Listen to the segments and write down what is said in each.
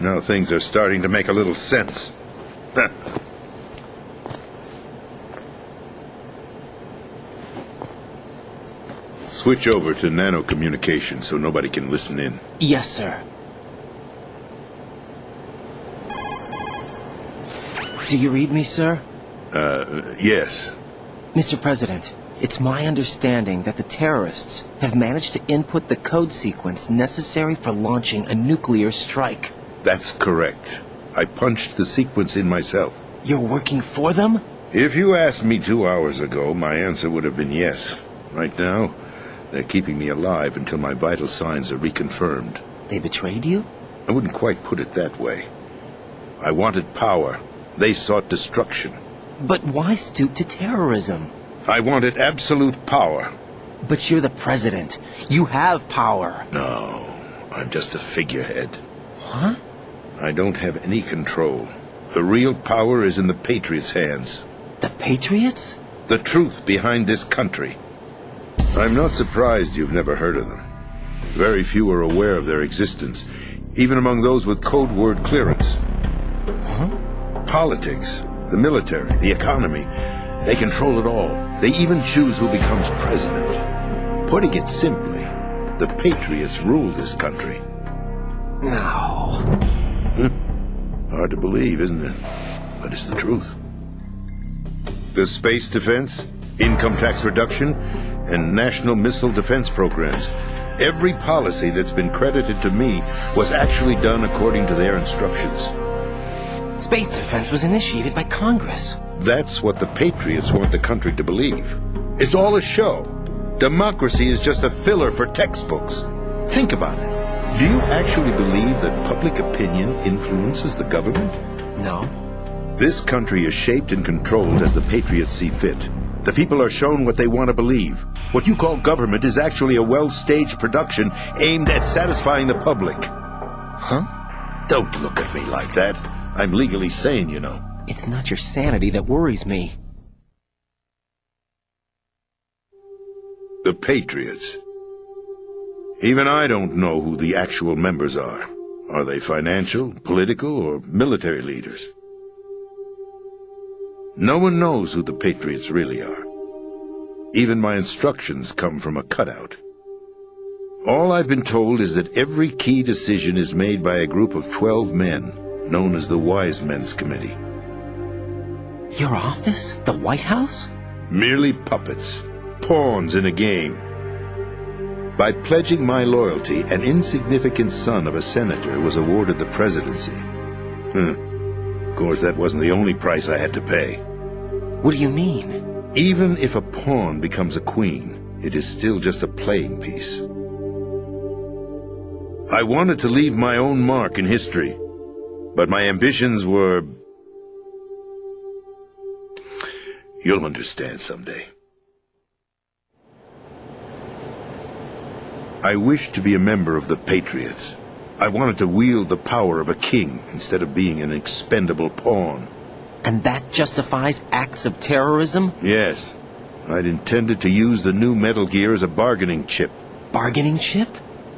Now things are starting to make a little sense. Switch over to nano-communication so nobody can listen in. Yes, sir. Do you read me, sir? Yes. Mr. President, it's my understanding that the terrorists have managed to input the code sequence necessary for launching a nuclear strike. That's correct. I punched the sequence in myself. You're working for them? If you asked me 2 hours ago, my answer would have been yes. Right now, they're keeping me alive until my vital signs are reconfirmed. They betrayed you? I wouldn't quite put it that way. I wanted power. They sought destruction. But why stoop to terrorism? I wanted absolute power. But you're the president. You have power. No, I'm just a figurehead. What? I don't have any control. The real power is in the Patriots' hands. The Patriots? The truth behind this country. I'm not surprised you've never heard of them. Very few are aware of their existence, even among those with code word clearance. Huh? Politics, the military, the economy, they control it all. They even choose who becomes president. Putting it simply, the Patriots rule this country. No. Hard to believe, isn't it? But it's the truth. The space defense, income tax reduction, and national missile defense programs. Every policy that's been credited to me was actually done according to their instructions. Space defense was initiated by Congress. That's what the Patriots want the country to believe. It's all a show. Democracy is just a filler for textbooks. Think about it. Do you actually believe that public opinion influences the government? No. This country is shaped and controlled as the Patriots see fit. The people are shown what they want to believe. What you call government is actually a well-staged production aimed at satisfying the public. Huh? Don't look at me like that. I'm legally sane, you know. It's not your sanity that worries me. The Patriots. Even I don't know who the actual members are. Are they financial, political, or military leaders? No one knows who the Patriots really are. Even my instructions come from a cutout. All I've been told is that every key decision is made by a group of 12 men, known as the Wise Men's Committee. Your office? The White House? Merely puppets, pawns in a game. By pledging my loyalty, an insignificant son of a senator was awarded the presidency. Of course, that wasn't the only price I had to pay. What do you mean? Even if a pawn becomes a queen, it is still just a playing piece. I wanted to leave my own mark in history, but my ambitions were... You'll understand someday. I wished to be a member of the Patriots. I wanted to wield the power of a king instead of being an expendable pawn. And that justifies acts of terrorism? Yes. I'd intended to use the new Metal Gear as a bargaining chip. Bargaining chip?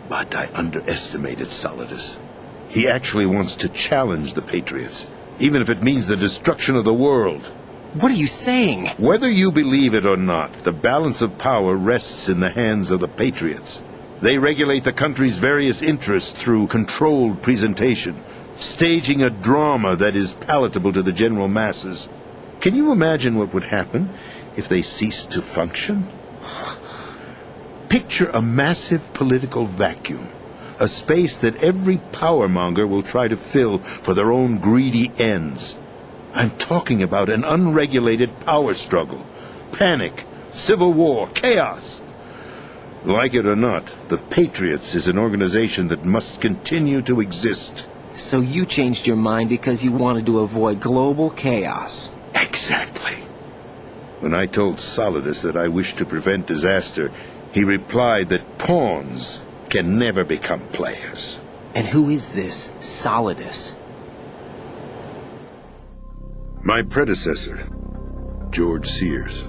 But I underestimated Solidus. He actually wants to challenge the Patriots, even if it means the destruction of the world. What are you saying? Whether you believe it or not, the balance of power rests in the hands of the Patriots. They regulate the country's various interests through controlled presentation, staging a drama that is palatable to the general masses. Can you imagine what would happen if they ceased to function? Picture a massive political vacuum, a space that every powermonger will try to fill for their own greedy ends. I'm talking about an unregulated power struggle, panic, civil war, chaos. Like it or not, the Patriots is an organization that must continue to exist. So you changed your mind because you wanted to avoid global chaos. Exactly. When I told Solidus that I wished to prevent disaster, he replied that pawns can never become players. And who is this Solidus? My predecessor, George Sears.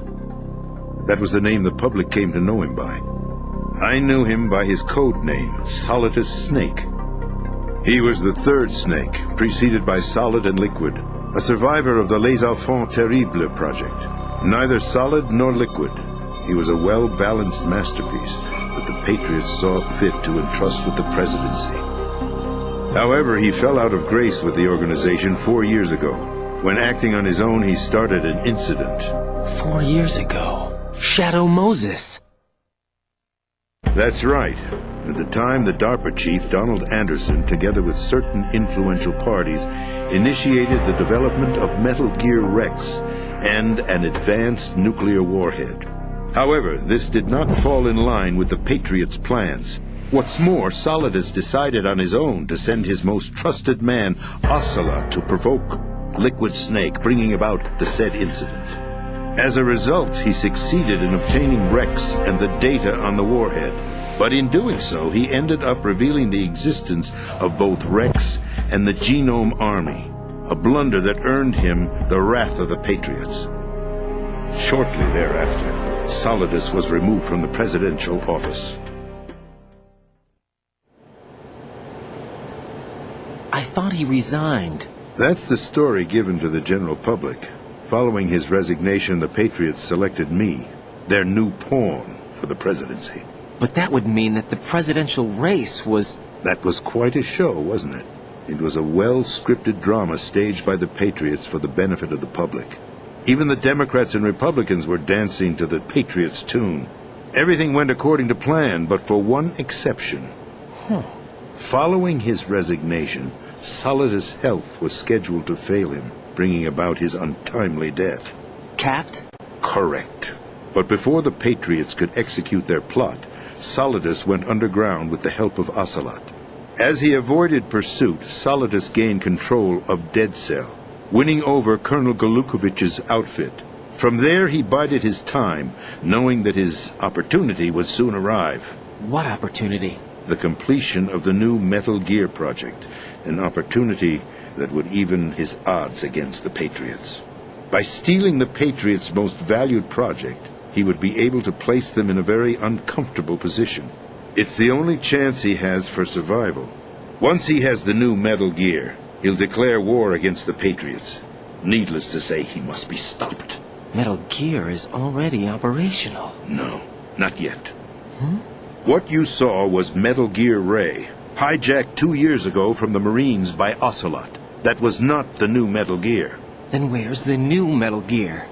That was the name the public came to know him by. I knew him by his code name, Solidus Snake. He was the third snake, preceded by Solid and Liquid, a survivor of the Les Enfants Terribles project. Neither solid nor liquid, he was a well-balanced masterpiece that the Patriots saw fit to entrust with the presidency. However, he fell out of grace with the organization 4 years ago. When acting on his own, he started an incident. 4 years ago. Shadow Moses. That's right. At the time, the DARPA chief, Donald Anderson, together with certain influential parties, initiated the development of Metal Gear Rex and an advanced nuclear warhead. However, this did not fall in line with the Patriots' plans. What's more, Solidus decided on his own to send his most trusted man, Ocelot, to provoke Liquid Snake, bringing about the said incident. As a result, he succeeded in obtaining Rex and the data on the warhead. But in doing so, he ended up revealing the existence of both Rex and the Genome Army, a blunder that earned him the wrath of the Patriots. Shortly thereafter, Solidus was removed from the presidential office. I thought he resigned. That's the story given to the general public. Following his resignation, the Patriots selected me, their new pawn, for the presidency. But that would mean that the presidential race was... That was quite a show, wasn't it? It was a well-scripted drama staged by the Patriots for the benefit of the public. Even the Democrats and Republicans were dancing to the Patriots' tune. Everything went according to plan, but for one exception. Following his resignation, Solidus' health was scheduled to fail him, bringing about his untimely death. Capped? Correct. But before the Patriots could execute their plot, Solidus went underground with the help of Ocelot. As he avoided pursuit, Solidus gained control of Dead Cell, winning over Colonel Golukovich's outfit. From there he bided his time, knowing that his opportunity would soon arrive. What opportunity? The completion of the new Metal Gear project, an opportunity that would even his odds against the Patriots. By stealing the Patriots' most valued project, he would be able to place them in a very uncomfortable position. It's the only chance he has for survival. Once he has the new Metal Gear, he'll declare war against the Patriots. Needless to say, he must be stopped. Metal Gear is already operational. No, not yet. What you saw was Metal Gear Ray, hijacked 2 years ago from the Marines by Ocelot. That was not the new Metal Gear. Then where's the new Metal Gear?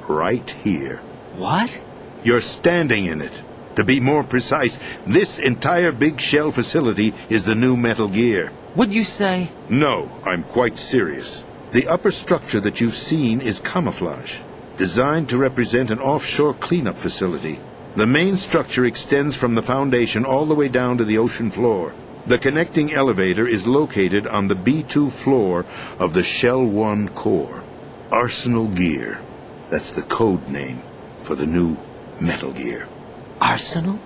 Right here. What? You're standing in it. To be more precise, this entire big shell facility is the new Metal Gear. What'd you say? No, I'm quite serious. The upper structure that you've seen is camouflage, designed to represent an offshore cleanup facility. The main structure extends from the foundation all the way down to the ocean floor. The connecting elevator is located on the B2 floor of the Shell 1 core. Arsenal Gear. That's the code name for the new Metal Gear. Arsenal?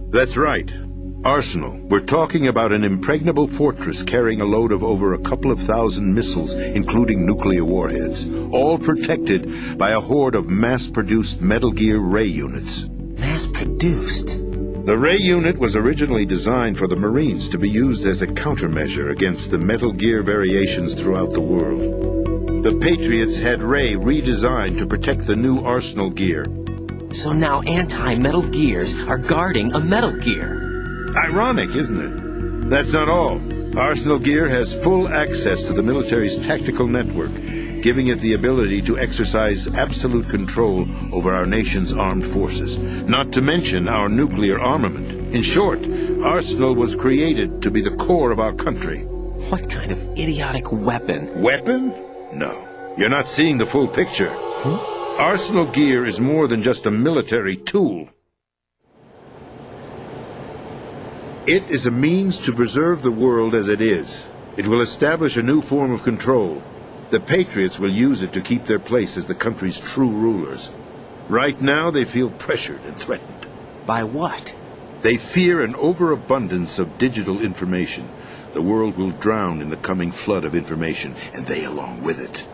That's right. Arsenal. We're talking about an impregnable fortress carrying a load of over a couple of thousand missiles, including nuclear warheads, all protected by a horde of mass-produced Metal Gear Ray units. Mass-produced? The Ray unit was originally designed for the Marines to be used as a countermeasure against the Metal Gear variations throughout the world. The Patriots had Ray redesigned to protect the new Arsenal Gear. So now anti-Metal Gears are guarding a Metal Gear. Ironic, isn't it? That's not all. Arsenal Gear has full access to the military's tactical network, giving it the ability to exercise absolute control over our nation's armed forces, not to mention our nuclear armament. In short, Arsenal was created to be the core of our country. What kind of idiotic weapon? Weapon? No. You're not seeing the full picture. Arsenal Gear is more than just a military tool. It is a means to preserve the world as it is. It will establish a new form of control. The Patriots will use it to keep their place as the country's true rulers. Right now, they feel pressured and threatened. By what? They fear an overabundance of digital information. The world will drown in the coming flood of information, and they along with it.